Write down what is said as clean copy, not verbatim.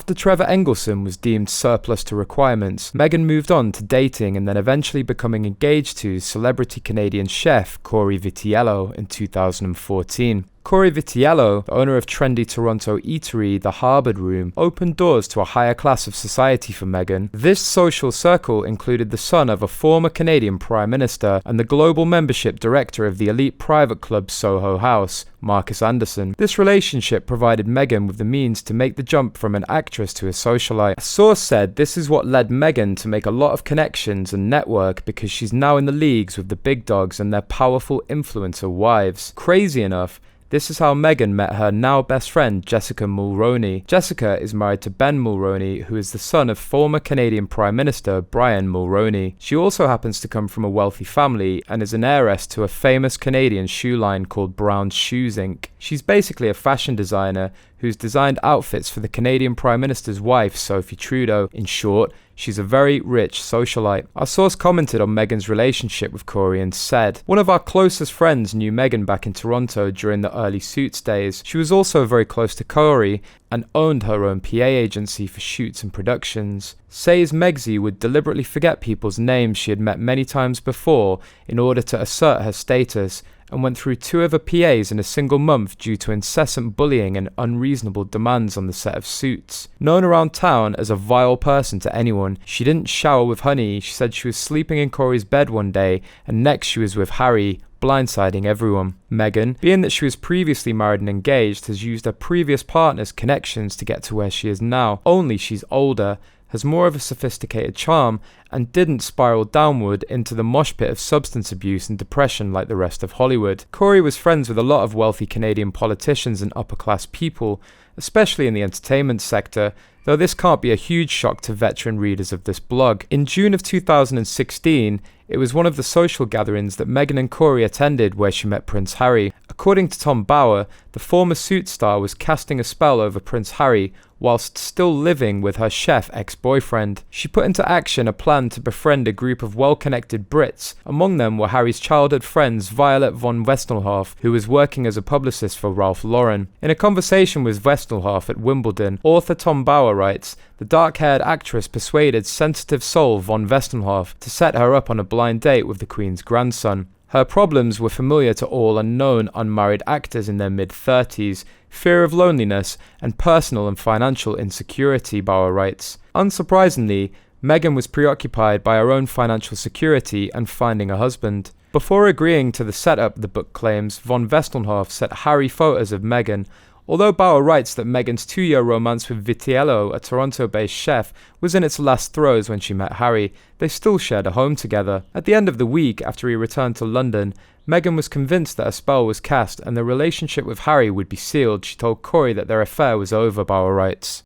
After Trevor Engelson was deemed surplus to requirements, Meghan moved on to dating and then eventually becoming engaged to celebrity Canadian chef Cory Vitiello in 2014. Cory Vitiello, the owner of trendy Toronto eatery The Harbour Room, opened doors to a higher class of society for Meghan. This social circle included the son of a former Canadian Prime Minister and the global membership director of the elite private club Soho House, Marcus Anderson. This relationship provided Meghan with the means to make the jump from an actress to a socialite. A source said this is what led Meghan to make a lot of connections and network because she's now in the leagues with the big dogs and their powerful influencer wives. Crazy enough, this is how Meghan met her now best friend Jessica Mulroney. Jessica is married to Ben Mulroney, who is the son of former Canadian Prime Minister Brian Mulroney. She also happens to come from a wealthy family and is an heiress to a famous Canadian shoe line called Brown's Shoes Inc. She's basically a fashion designer who's designed outfits for the Canadian Prime Minister's wife, Sophie Trudeau. In short, she's a very rich socialite. Our source commented on Meghan's relationship with Cory and said, "One of our closest friends knew Meghan back in Toronto during the early Suits days. She was also very close to Cory and owned her own PA agency for shoots and productions." Says Megsy would deliberately forget people's names she had met many times before in order to assert her status, and went through 2 of her PAs in a single month due to incessant bullying and unreasonable demands on the set of Suits. Known around town as a vile person to anyone, she didn't shower with honey. She said she was sleeping in Cory's bed one day, and next she was with Harry, blindsiding everyone. Meghan, being that she was previously married and engaged, has used her previous partner's connections to get to where she is now. Only she's older, has more of a sophisticated charm, and didn't spiral downward into the mosh pit of substance abuse and depression like the rest of Hollywood. Cory was friends with a lot of wealthy Canadian politicians and upper-class people, especially in the entertainment sector, though this can't be a huge shock to veteran readers of this blog. In June of 2016, it was one of the social gatherings that Meghan and Cory attended where she met Prince Harry. According to Tom Bauer, the former Suits star was casting a spell over Prince Harry whilst still living with her chef ex-boyfriend. She put into action a plan to befriend a group of well-connected Brits. Among them were Harry's childhood friends Violet von Westelhoff, who was working as a publicist for Ralph Lauren. In a conversation with Westelhoff at Wimbledon, author Tom Bauer writes, "The dark-haired actress persuaded sensitive soul von Westelhoff to set her up on a blind date with the Queen's grandson. Her problems were familiar to all unknown unmarried actors in their mid-30s, fear of loneliness, and personal and financial insecurity," Bauer writes. Unsurprisingly, Meghan was preoccupied by her own financial security and finding a husband. Before agreeing to the setup, the book claims, von Westelhoff sent Harry photos of Meghan. Although Bauer writes that Meghan's 2-year romance with Vitiello, a Toronto-based chef, was in its last throes when she met Harry, they still shared a home together. At the end of the week, after he returned to London, Meghan was convinced that a spell was cast and the relationship with Harry would be sealed. She told Cory that their affair was over, Bauer writes.